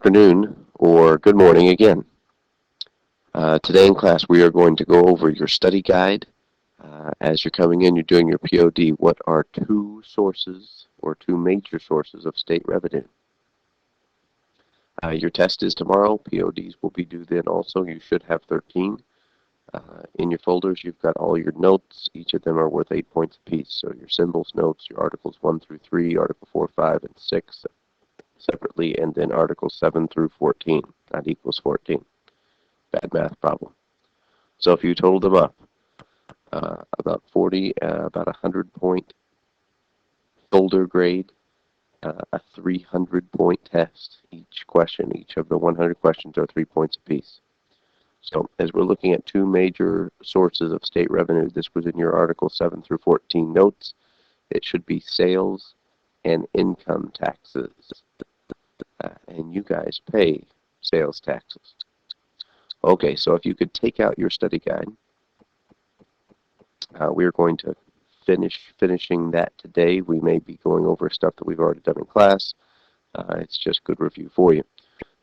afternoon or good morning again. Today in class we are going to go over your study guide. As you're coming in, you're doing your POD. What are two sources or two major sources of state revenue? Your test is tomorrow. PODs will be due then also. You should have 13. In your folders, you've got all your notes. Each of them are worth 8 points apiece. So your symbols notes, your articles 1 through 3, article 4, 5, and 6 separately, and then articles 7 through 14. That equals 14. Bad math problem. So if you total them up, about 40, about 100-point folder grade, a 300-point test. Each of the 100 questions are 3 points apiece. So as we're looking at two major sources of state revenue, this was in your Article 7 through 14 notes. It should be sales and income taxes. And you guys pay sales taxes. Okay, so if you could take out your study guide, we're going to finishing that today. We may be going over stuff that we've already done in class. It's just good review for you.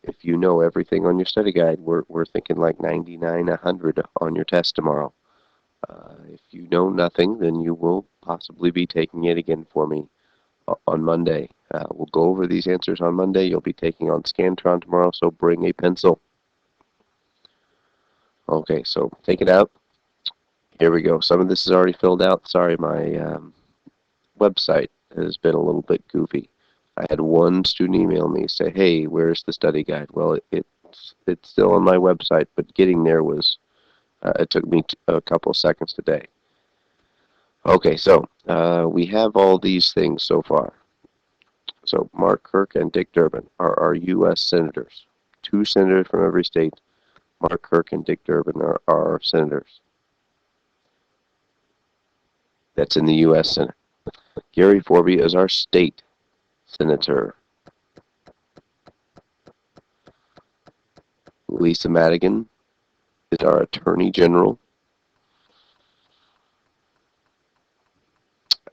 If you know everything on your study guide, we're thinking like 99, 100 on your test tomorrow. If you know nothing, then you will possibly be taking it again for me on Monday. We'll go over these answers on Monday. You'll be taking on Scantron tomorrow, so bring a pencil. Okay, so take it out. Here we go. Some of this is already filled out. Sorry, my website has been a little bit goofy. I had one student email me, say, hey, where's the study guide? Well, it's still on my website, but getting there was, it took me a couple seconds today. Okay, so we have all these things so far. So Mark Kirk and Dick Durbin are our U.S. senators. 2 senators from every state. Mark Kirk and Dick Durbin are our senators. That's in the U.S. Senate. Gary Forby is our state senator. Lisa Madigan is our attorney general.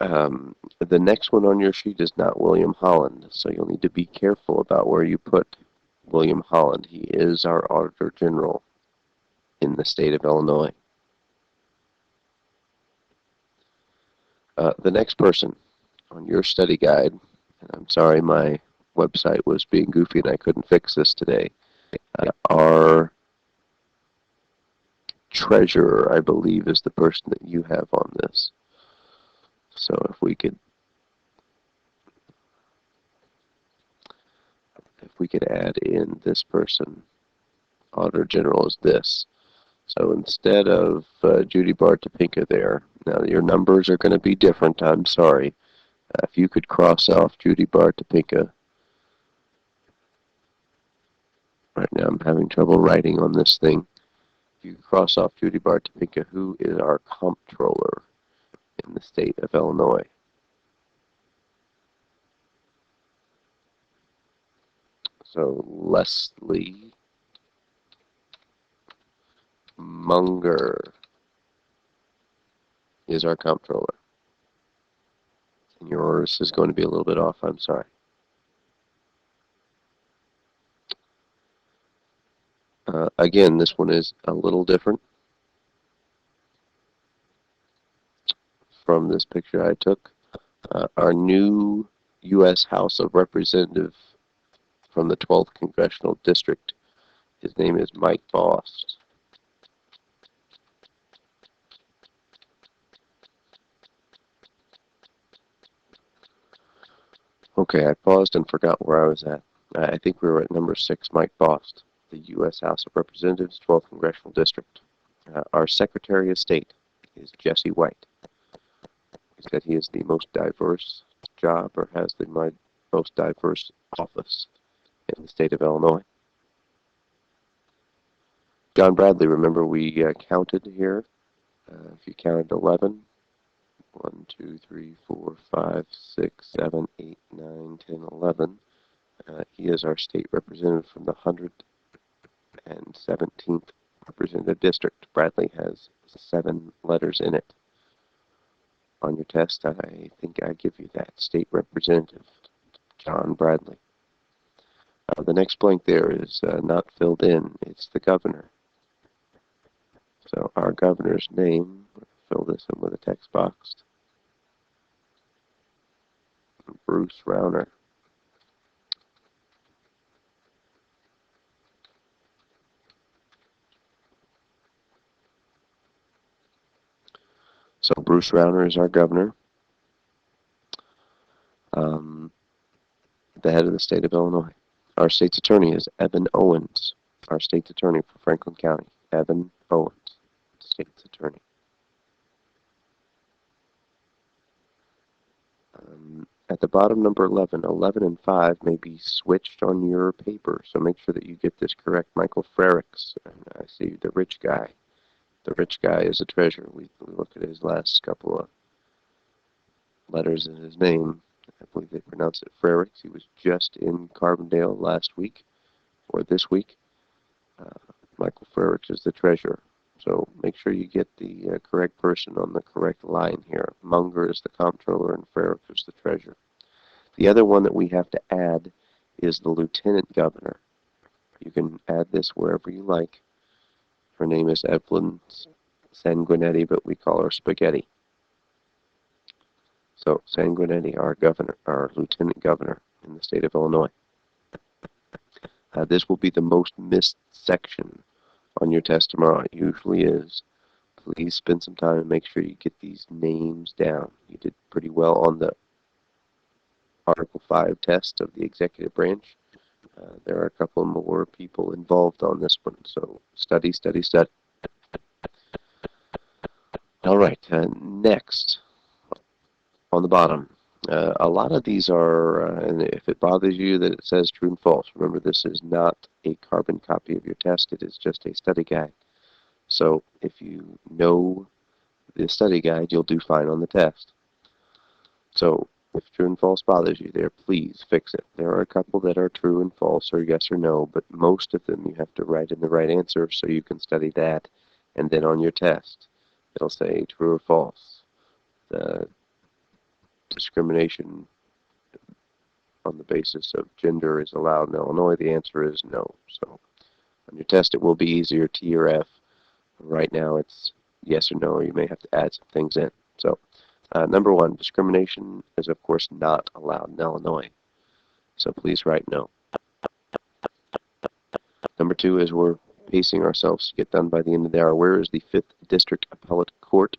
The next one on your sheet is not William Holland, so you'll need to be careful about where you put William Holland. He is our auditor general in the state of Illinois. The next person on your study guide, and I'm sorry my website was being goofy and I couldn't fix this today, our treasurer, I believe, is the person that you have on this. So if we could add in this person, Auditor General is this. So instead of Judy Bart Topinka there, now your numbers are going to be different, I'm sorry. If you could cross off Judy Bart Topinka. Right now I'm having trouble writing on this thing. If you could cross off Judy Bart Topinka, who is our comptroller in the state of Illinois. So Leslie Munger is our comptroller. And yours is going to be a little bit off, I'm sorry. Again, this one is a little different from this picture I took. Our new U.S. House of Representatives from the 12th Congressional District, his name is Mike Bost. Okay, I paused and forgot where I was at. I think we were at number 6, Mike Bost, the U.S. House of Representatives, 12th Congressional District. Our Secretary of State is Jesse White. He said he is the most diverse job, or has the most diverse office in the state of Illinois. John Bradley, remember we counted here. If you counted 11, 1, 2, 3, 4, 5, 6, 7, 8, 9, 10, 11. He is our state representative from the 117th Representative District. Bradley has 7 letters in it. On your test, I think I give you that. State Representative John Bradley. The next blank there is not filled in. It's the governor. So our governor's name, fill this in with a text box. Bruce Rauner. So Bruce Rauner is our governor. The head of the state of Illinois. Our state's attorney is Evan Owens. Our state's attorney for Franklin County, Evan Owens, state's attorney. At the bottom, number 11, 11 and 5 may be switched on your paper, so make sure that you get this correct. Michael Frericks, and I see the rich guy. The rich guy is a treasurer. We look at his last couple of letters in his name. I believe they pronounce it Frericks. He was just in Carbondale last week, or this week. Michael Frericks is the treasurer. So make sure you get the correct person on the correct line here. Munger is the comptroller and Frericks is the treasurer. The other one that we have to add is the lieutenant governor. You can add this wherever you like. Her name is Evelyn Sanguinetti, but we call her Spaghetti. So Sanguinetti, our governor, our lieutenant governor in the state of Illinois. This will be the most missed section on your test tomorrow. It usually is. Please spend some time and make sure you get these names down. You did pretty well on the Article 5 test of the executive branch. There are a couple more people involved on this one, so study, study, study. All right, next, on the bottom, a lot of these are, and if it bothers you that it says true and false, remember this is not a carbon copy of your test, it is just a study guide. So if you know the study guide, you'll do fine on the test. So if true and false bothers you there, please fix it. There are a couple that are true and false, or yes or no, but most of them you have to write in the right answer so you can study that, and then on your test, it'll say true or false. The discrimination on the basis of gender is allowed in Illinois. The answer is no. So on your test, it will be easier, T or F. Right now, it's yes or no, or you may have to add some things in. So number 1, discrimination is, of course, not allowed in Illinois. So please write no. Number 2 is we're pacing ourselves to get done by the end of the hour. Where is the 5th District Appellate Court?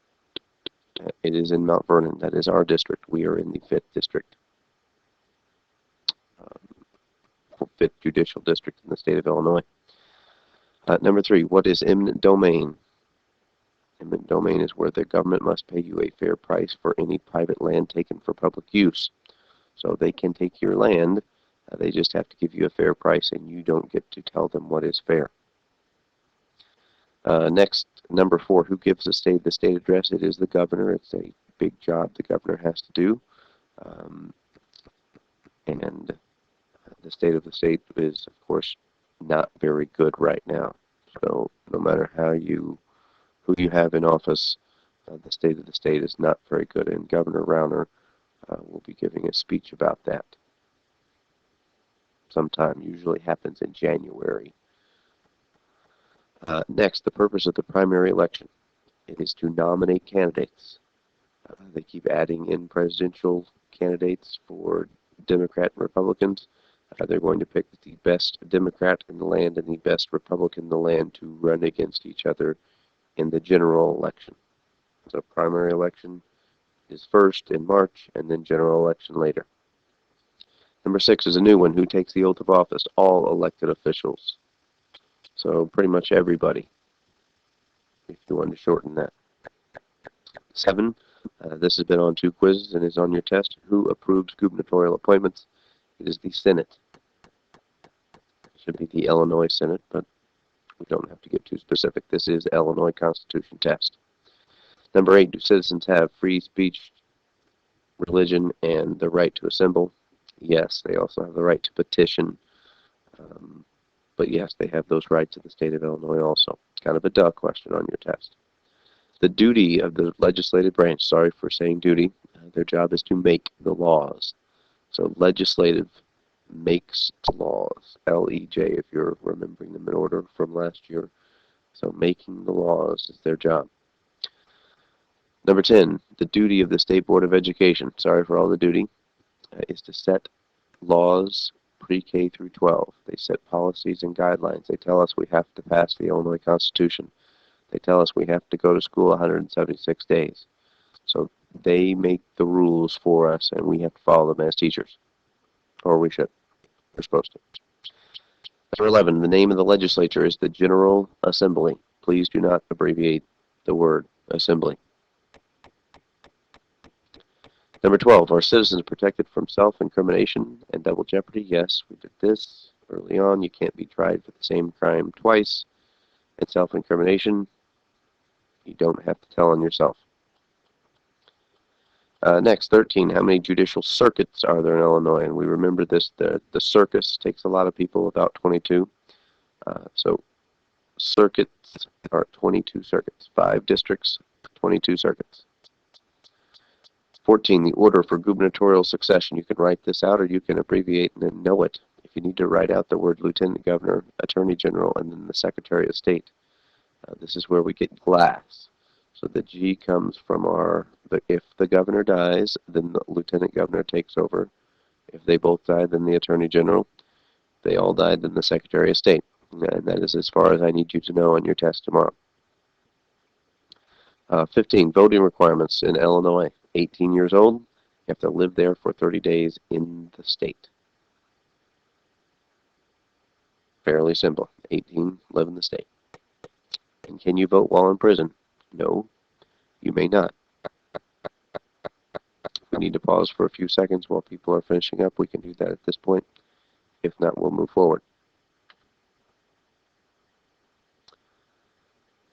It is in Mount Vernon. That is our district. We are in the 5th District. 5th Judicial District in the state of Illinois. Number 3, what is eminent domain? Eminent domain is where the government must pay you a fair price for any private land taken for public use. So they can take your land, they just have to give you a fair price, and you don't get to tell them what is fair. Next, number 4, who gives the state address? It is the governor. It's a big job the governor has to do. And the state of the state is, of course, not very good right now. So no matter who you have in office, the state of the state is not very good, and Governor Rauner will be giving a speech about that sometime. Usually happens in January. Next, the purpose of the primary election. It is to nominate candidates. They keep adding in presidential candidates for Democrat and Republicans. They're going to pick the best Democrat in the land and the best Republican in the land to run against each other in the general election. So primary election is first in March, and then general election later. Number 6 is a new one. Who takes the oath of office? All elected officials. So pretty much everybody, if you want to shorten that. 7, this has been on 2 quizzes and is on your test. Who approves gubernatorial appointments? It is the Senate. It should be the Illinois Senate, but we don't have to get too specific. This is Illinois Constitution test. Number 8, do citizens have free speech, religion, and the right to assemble? Yes, they also have the right to petition. But yes, they have those rights in the state of Illinois also. Kind of a duh question on your test. The duty of the legislative branch, sorry for saying duty, their job is to make the laws. So legislative makes the laws. L-E-J if you're remembering them in order from last year. So making the laws is their job. Number 10, the duty of the State Board of Education, sorry for all the duty, is to set laws pre-K through 12. They set policies and guidelines. They tell us we have to pass the Illinois Constitution. They tell us we have to go to school 176 days. So they make the rules for us, and we have to follow them as teachers. Or we should. We're supposed to. Number 11, the name of the legislature is the General Assembly. Please do not abbreviate the word assembly. Number 12, are citizens protected from self-incrimination and double jeopardy? Yes, we did this early on. You can't be tried for the same crime twice. And self-incrimination, you don't have to tell on yourself. Next, 13, how many judicial circuits are there in Illinois? And we remember this, the circus takes a lot of people, about 22. So circuits are 22 circuits. 5 districts, 22 circuits. 14, the order for gubernatorial succession. You can write this out or you can abbreviate and then know it. If you need to write out the word Lieutenant Governor, Attorney General, and then the Secretary of State. This is where we get glass. So the G comes from if the governor dies, then the Lieutenant Governor takes over. If they both die, then the Attorney General. If they all died, then the Secretary of State. And that is as far as I need you to know on your test tomorrow. 15, voting requirements in Illinois. 18 years old, you have to live there for 30 days in the state. Fairly simple. 18, live in the state. And can you vote while in prison? No, you may not. If we need to pause for a few seconds while people are finishing up, we can do that at this point. If not, we'll move forward.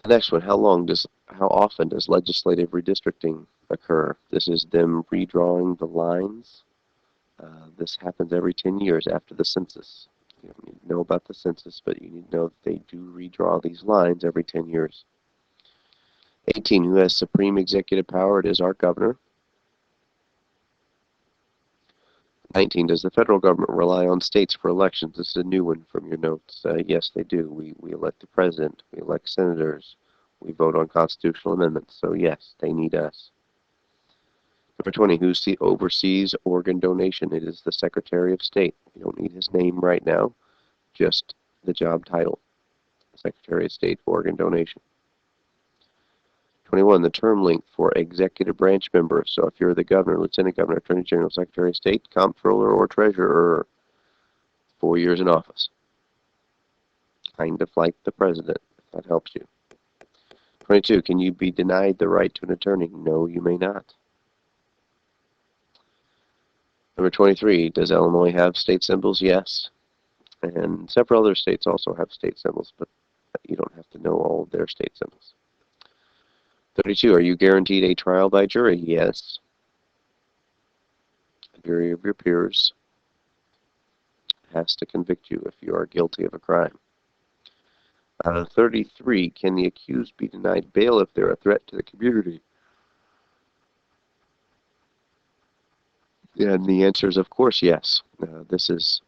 The next one, how often does legislative redistricting occur? This is them redrawing the lines. This happens every 10 years after the census. You don't need to know about the census, but you need to know that they do redraw these lines every 10 years. 18, who has supreme executive power? It is our governor. 19, does the federal government rely on states for elections? This is a new one from your notes. Yes, they do. We elect the president. We elect senators. We vote on constitutional amendments. So yes, they need us. Number 20, who oversees organ donation? It is the Secretary of State. You don't need his name right now, just the job title. Secretary of State for organ donation. 21, the term length for executive branch members. So if you're the governor, lieutenant governor, attorney general, secretary of state, comptroller, or treasurer, 4 years in office. Kind of like the president, if that helps you. 22, can you be denied the right to an attorney? No, you may not. Number 23, does Illinois have state symbols? Yes. And several other states also have state symbols, but you don't have to know all of their state symbols. 32, are you guaranteed a trial by jury? Yes. A jury of your peers has to convict you if you are guilty of a crime. 33, can the accused be denied bail if they're a threat to the community? And the answer is, of course, yes. This is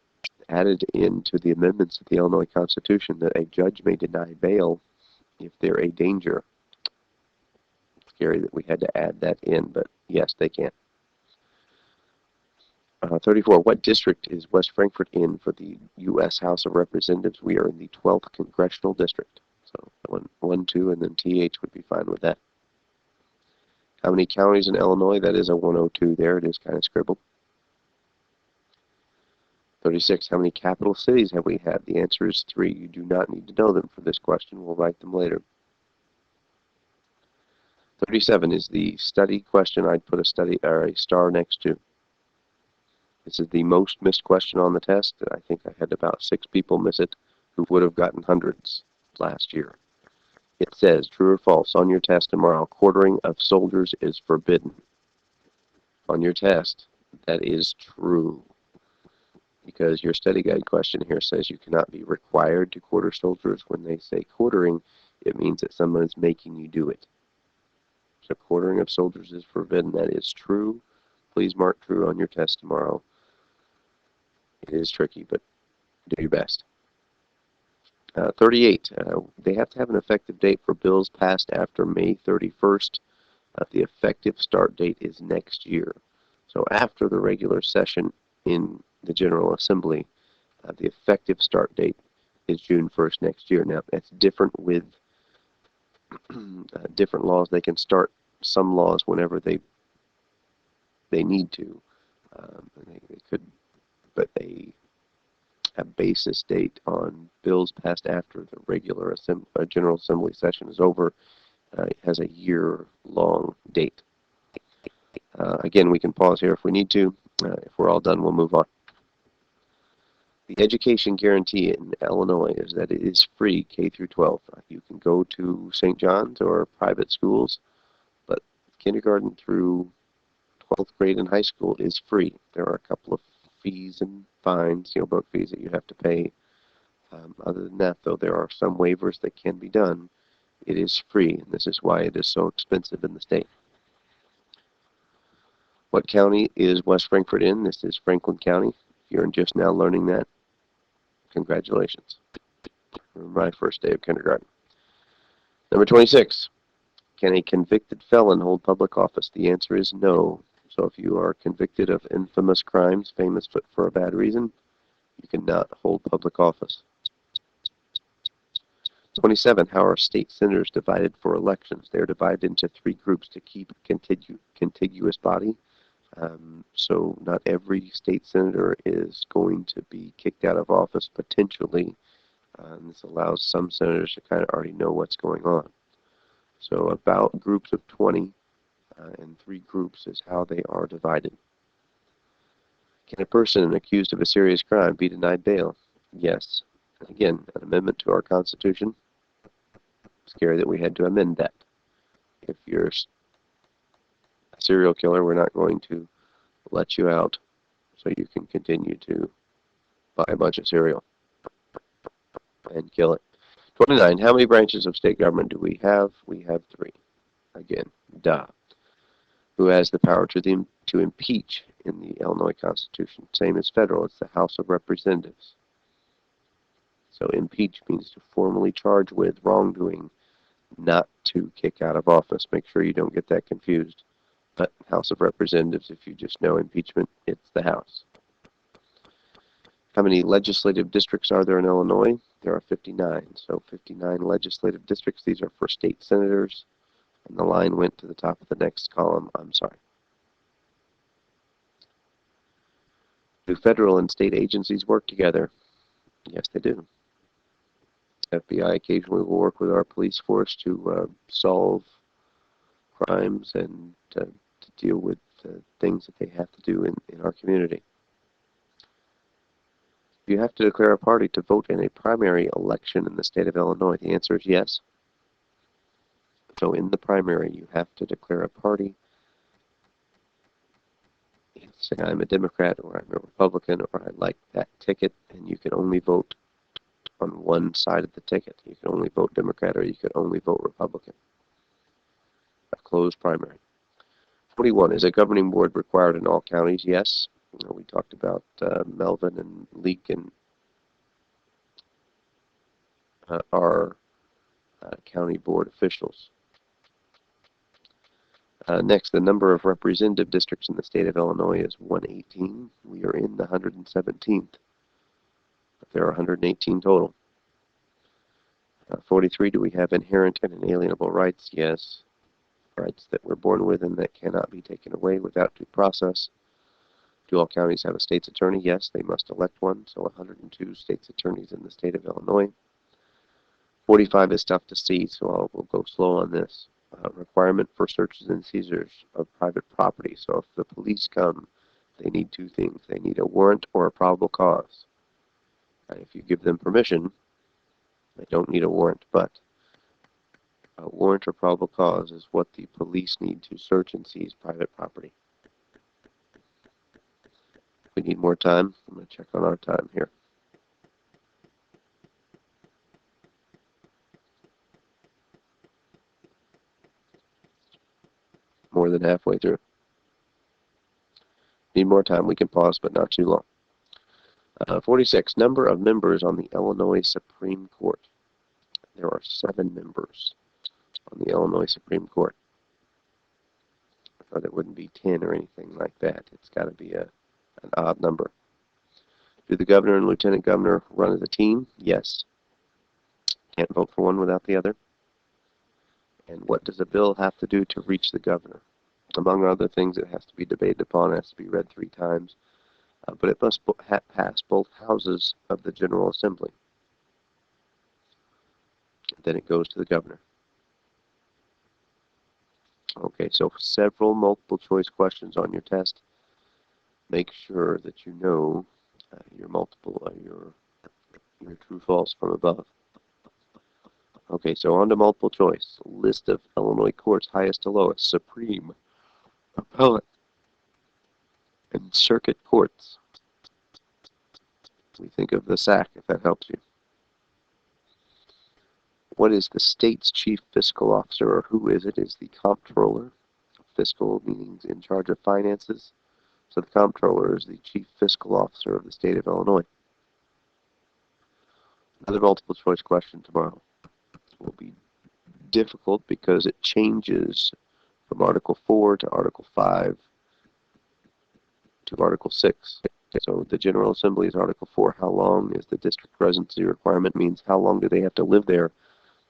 added into the amendments of the Illinois Constitution that a judge may deny bail if they're a danger. Scary that we had to add that in, but yes, they can. 34, what district is West Frankfort in for the U.S. House of Representatives? We are in the 12th Congressional District. So 1, 2, and then TH would be fine with that. How many counties in Illinois? That is a 102 there. It is kind of scribbled. 36, how many capital cities have we had? The answer is 3. You do not need to know them for this question. We'll write them later. 37 is the study question. I'd put a study or a star next to. This is the most missed question on the test. I think I had about 6 people miss it who would have gotten hundreds last year. It says, true or false, on your test tomorrow, quartering of soldiers is forbidden. On your test, that is true. Because your study guide question here says you cannot be required to quarter soldiers. When they say quartering, it means that someone is making you do it. So quartering of soldiers is forbidden. That is true. Please mark true on your test tomorrow. It is tricky, but do your best. 38, they have to have an effective date for bills passed after May 31st. The effective start date is next year. So after the regular session in the General Assembly, the effective start date is June 1st next year. Now, that's different with different laws. They can start some laws whenever they need to. They could, but a basis date on bills passed after the regular General Assembly session is over has a year-long date. Again, we can pause here if we need to. If we're all done, we'll move on. The education guarantee in Illinois is that it is free K through 12. You can go to St. John's or private schools, but kindergarten through 12th grade in high school is free. There are a couple of fees and fines, book fees that you have to pay. Other than that, though, there are some waivers that can be done. It is free, and this is why it is so expensive in the state. What county is West Frankfort in? This is Franklin County. If you're just now learning that, congratulations. My first day of kindergarten. Number 26. Can a convicted felon hold public office? The answer is no. So if you are convicted of infamous crimes, famous for a bad reason, you cannot hold public office. 27. How are state senators divided for elections? They're divided into 3 groups to keep contiguous body. So not every state senator is going to be kicked out of office potentially. This allows some senators to kind of already know what's going on. So about groups of 20 and 3 groups is how they are divided. Can a person accused of a serious crime be denied bail? Yes. Again, an amendment to our Constitution. Scary that we had to amend that. If you're a serial killer, we're not going to let you out so you can continue to buy a bunch of cereal and kill it. 29. How many branches of state government do we have? We have 3. Again, duh. Who has the power to impeach in the Illinois Constitution? Same as federal. It's the House of Representatives. So impeach means to formally charge with wrongdoing, not to kick out of office. Make sure you don't get that confused. But House of Representatives, if you just know impeachment, it's the House. How many legislative districts are there in Illinois? There are 59. So 59 legislative districts. These are for state senators. And the line went to the top of the next column. I'm sorry. Do federal and state agencies work together? Yes, they do. FBI occasionally will work with our police force to solve crimes and to deal with things that they have to do in our community. You have to declare a party to vote in a primary election in the state of Illinois. The answer is yes. So in the primary, you have to declare a party. Say I'm a Democrat or I'm a Republican or I like that ticket, and you can only vote on one side of the ticket. You can only vote Democrat or you can only vote Republican. A closed primary. 41. Is a governing board required in all counties? Yes. We talked about Melvin and Leake and our county board officials. Next, the number of representative districts in the state of Illinois is 118. We are in the 117th. But there are 118 total. 43, do we have inherent and inalienable rights? Yes. Rights that we're born with and that cannot be taken away without due process. Do all counties have a state's attorney? Yes, they must elect one. So 102 state's attorneys in the state of Illinois. 45 is tough to see, so we'll go slow on this. Requirement for searches and seizures of private property. So if the police come, they need 2 things. They need a warrant or a probable cause. If you give them permission, they don't need a warrant, but a warrant or probable cause is what the police need to search and seize private property. If we need more time, I'm going to check on our time here. More than halfway through. Need more time, we can pause, but not too long. 46. Number of members on the Illinois Supreme Court. There are 7 members on the Illinois Supreme Court. I thought it wouldn't be 10 or anything like that. It's got to be an odd number. Do the governor and lieutenant governor run as a team? Yes. Can't vote for one without the other. And what does a bill have to do to reach the governor? Among other things, it has to be debated upon, it has to be read 3 times, but it must pass both houses of the General Assembly. Then it goes to the governor. Okay, so several multiple choice questions on your test. Make sure that you know your true false from above. Okay, so on to multiple choice. List of Illinois courts, highest to lowest, Supreme, Appellate, and Circuit courts. We think of the SAC, if that helps you. What is the state's chief fiscal officer, or who is it? Is the comptroller. Fiscal meaning in charge of finances. So the comptroller is the chief fiscal officer of the state of Illinois. Another multiple choice question tomorrow will be difficult because it changes from Article 4 to Article 5 to Article 6. So the General Assembly is Article 4. How long is the district residency requirement? Means how long do they have to live there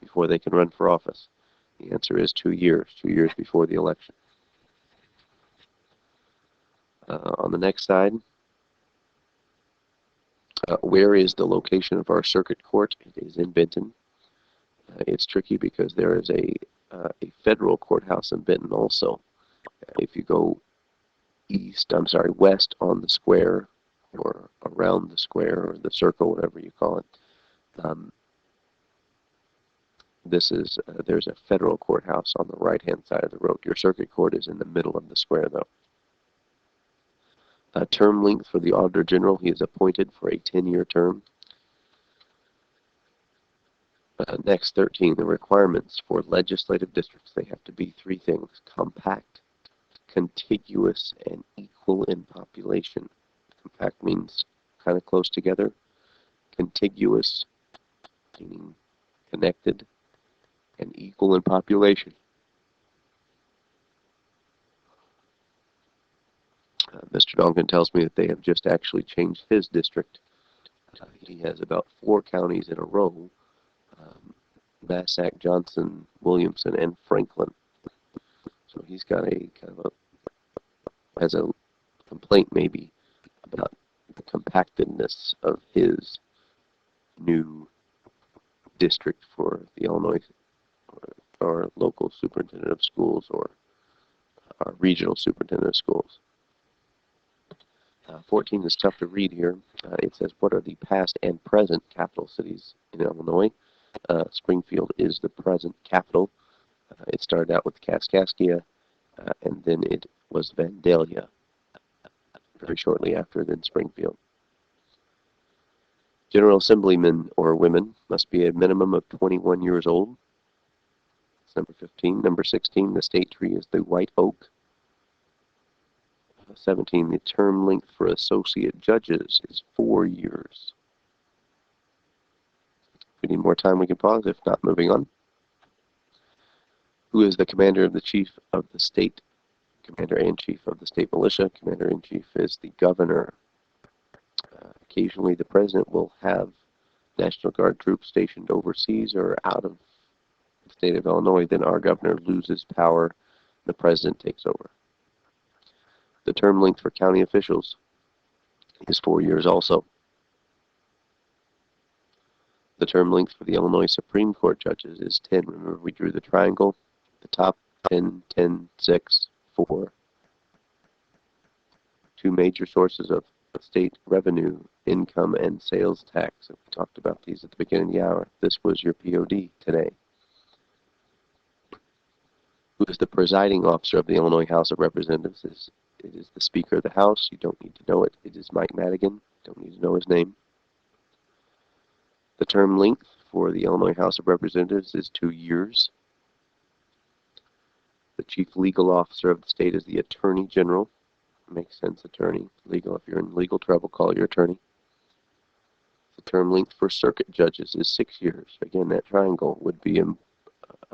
before they can run for office? The answer is 2 years, 2 years before the election. On the next side, where is the location of our circuit court? It is in Benton. It's tricky because there is a federal courthouse in Benton also. If you go west on the square, or around the square, or the circle, whatever you call it, there's a federal courthouse on the right-hand side of the road. Your circuit court is in the middle of the square, though. Term length for the Auditor General, he is appointed for a 10-year term. Next, 13, the requirements for legislative districts. They have to be 3 things: compact, contiguous, and equal in population. Compact means kind of close together. Contiguous, meaning connected, and equal in population. Mr. Donkin tells me that they have just actually changed his district. He has about 4 counties in a row: Massac, Johnson, Williamson, and Franklin. So he's got has a complaint maybe about the compactedness of his new district for the Illinois, or local superintendent of schools, or our regional superintendent of schools. 14 is tough to read here. It says, what are the past and present capital cities in Illinois? Springfield is the present capital. It started out with Kaskaskia, and then it was Vandalia very shortly after, then Springfield. General Assemblymen or women must be a minimum of 21 years old. That's number 15. Number 16, the state tree is the white oak. 17, the term length for associate judges is 4 years. If we need more time, we can pause. If not, moving on. Who is the commander-in-chief of the state? Commander-in-chief of the state militia. Commander-in-chief is the governor. Occasionally, the president will have National Guard troops stationed overseas or out of the state of Illinois. Then our governor loses power. The president takes over. The term length for county officials is 4 years also. The term length for the Illinois Supreme Court judges is 10. Remember, we drew the triangle. The top 10, 10, 6, 4. 2 major sources of state revenue, income, and sales tax. We talked about these at the beginning of the hour. This was your POD today. Who is the presiding officer of the Illinois House of Representatives? It is the Speaker of the House. You don't need to know it. It is Mike Madigan. Don't need to know his name. The term length for the Illinois House of Representatives is 2 years. The chief legal officer of the state is the Attorney General. Makes sense, attorney. Legal. If you're in legal trouble, call your attorney. The term length for circuit judges is 6 years. Again, that triangle would be a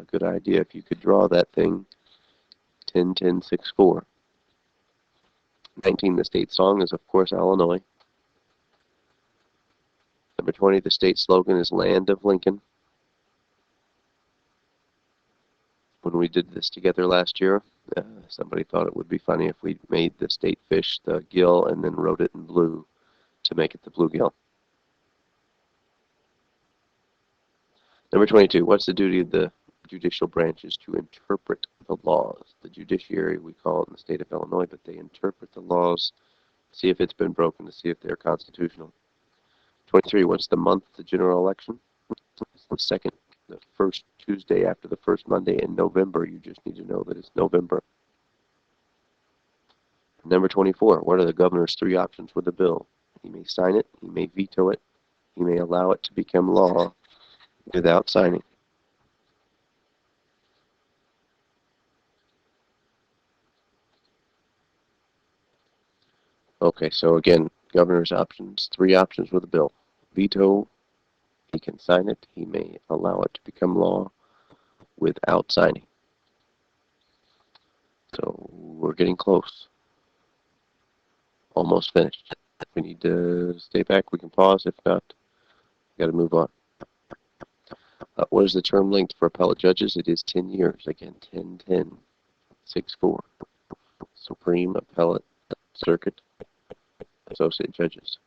good idea if you could draw that thing 10, 10, 6, 4. 19, the state song is, of course, Illinois. Number 20, the state slogan is Land of Lincoln. When we did this together last year, somebody thought it would be funny if we made the state fish the gill and then wrote it in blue to make it the bluegill. Number 22, what's the duty of the judicial branches? To interpret the laws. The judiciary, we call it in the state of Illinois, but they interpret the laws, see if it's been broken, to see if they're constitutional. 23, what's the month of the general election? It's the first Tuesday after the first Monday in November. You just need to know that it's November. Number 24, what are the governor's 3 options with the bill? He may sign it, he may veto it, he may allow it to become law without signing. Okay, so again, governor's options, 3 options with the bill. Veto, he can sign it, he may allow it to become law without signing. So we're getting close. Almost finished. If we need to stay back, we can pause. If not, we got to move on. What is the term length for appellate judges? It is 10 years. Again, 10, 10, 6, 4. Supreme Appellate Circuit Associate Judges.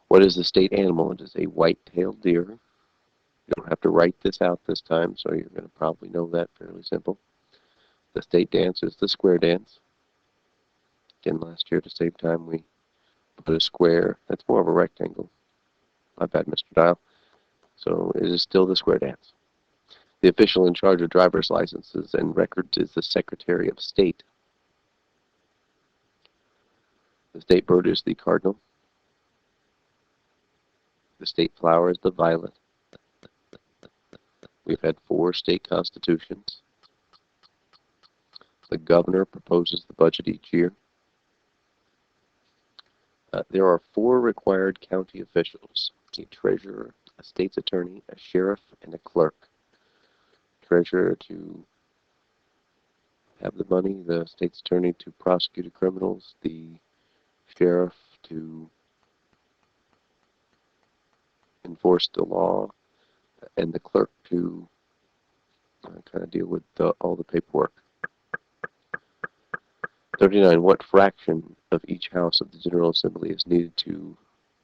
What is the state animal? It is a white-tailed deer. You don't have to write this out this time, so you're going to probably know that. Fairly simple. The state dance is the square dance. Again, last year at the same time we put a square. That's more of a rectangle. My bad, Mr. Dial. So it is still the square dance. The official in charge of driver's licenses and records is the Secretary of State. The state bird is the cardinal. The state flower is the violet. We've had 4 state constitutions. The governor proposes the budget each year. There are 4 required county officials: a treasurer, a state's attorney, a sheriff, and a clerk. Treasurer to have the money, the state's attorney to prosecute criminals, the sheriff to enforce the law, and the clerk to kind of deal with all the paperwork. 39. What fraction of each house of the General Assembly is needed to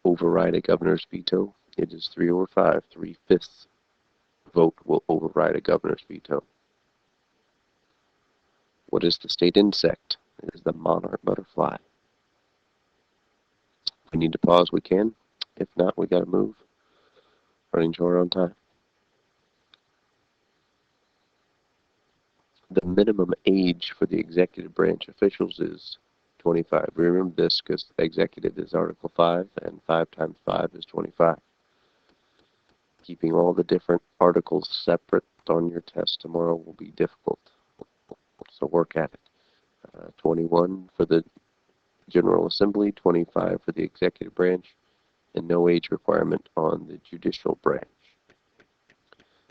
override a governor's veto? It is 3 over 5. 3/5 vote will override a governor's veto. What is the state insect? It is the monarch butterfly. If we need to pause, we can. If not, we got to move. Running short on time. The minimum age for the executive branch officials is 25. Remember this because executive is Article 5, and 5 times 5 is 25. Keeping all the different articles separate on your test tomorrow will be difficult, so work at it. 21 for the General Assembly, 25 for the executive branch, and no age requirement on the judicial branch.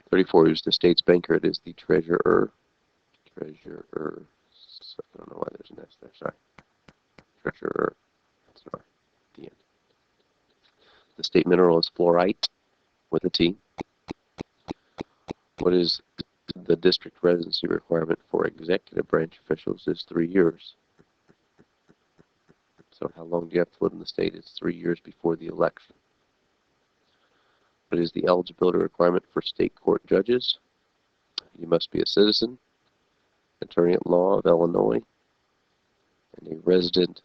34 is the state's banker. It is the treasurer. Treasurer. I don't know why there's an S there. Sorry. Treasurer. That's an R at the end. The state mineral is fluorite with a T. What is the district residency requirement for executive branch officials? Is 3 years. So how long do you have to live in the state? It's 3 years before the election. What is the eligibility requirement for state court judges? You must be a citizen, attorney at law of Illinois, and a resident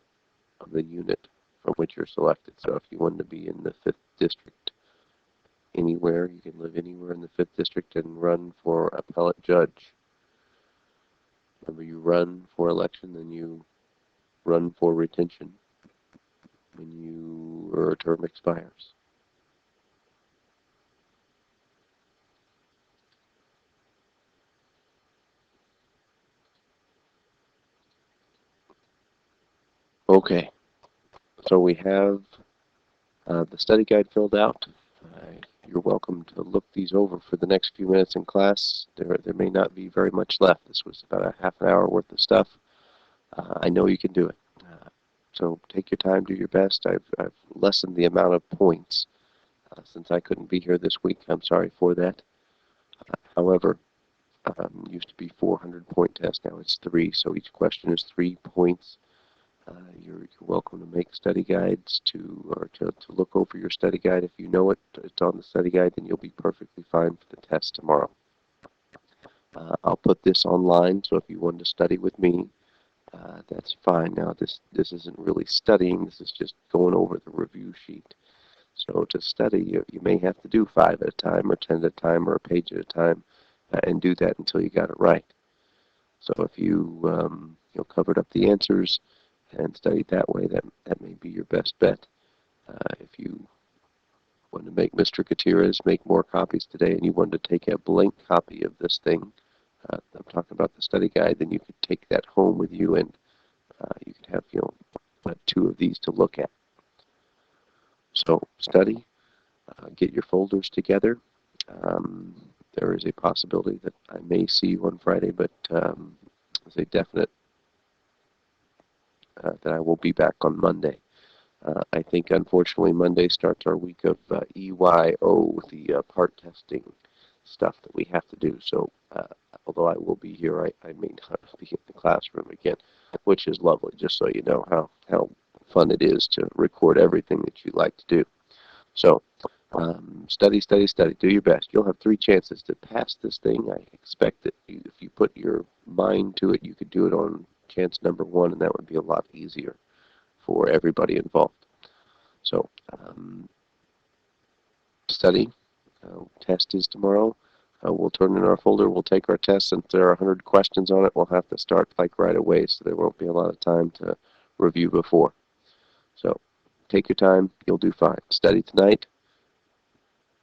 of the unit from which you're selected. So if you wanted to be in the 5th district anywhere, you can live anywhere in the 5th district and run for appellate judge. Remember, you run for election, then you run for retention when your term expires. Okay, so we have the study guide filled out. You're welcome to look these over for the next few minutes in class. There may not be very much left. This was about a half an hour worth of stuff. I know you can do it. So take your time, do your best. I've lessened the amount of points since I couldn't be here this week. I'm sorry for that. However, used to be 400-point test. Now it's 3, so each question is 3 points. You're welcome to make study guides to look over your study guide. If you know it's on the study guide, then you'll be perfectly fine for the test tomorrow. I'll put this online, so if you want to study with me, that's fine. Now this isn't really studying. This is just going over the review sheet. So to study, you may have to do 5 at a time, or 10 at a time, or a page at a time, and do that until you got it right. So if you covered up the answers and studied that way, that may be your best bet. If you want to make Mr. Gutierrez make more copies today, and you want to take a blank copy of this thing, I'm talking about the study guide, then you could take that home with you, and you could have 2 of these to look at. So study, get your folders together. There is a possibility that I may see you on Friday, but it's a definite that I will be back on Monday. I think, unfortunately, Monday starts our week of EYO, the part testing stuff that we have to do. So, although I will be here, I may not be in the classroom again, which is lovely, just so you know how fun it is to record everything that you like to do. So, study, study, study. Do your best. You'll have 3 chances to pass this thing. I expect that if you put your mind to it, you could do it on chance number 1, and that would be a lot easier for everybody involved. So, study. Test is tomorrow. We'll turn in our folder. We'll take our test. Since there are 100 questions on it, we'll have to start like right away, so there won't be a lot of time to review before. So, take your time. You'll do fine. Study tonight.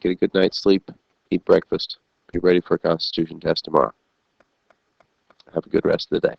Get a good night's sleep. Eat breakfast. Be ready for a Constitution test tomorrow. Have a good rest of the day.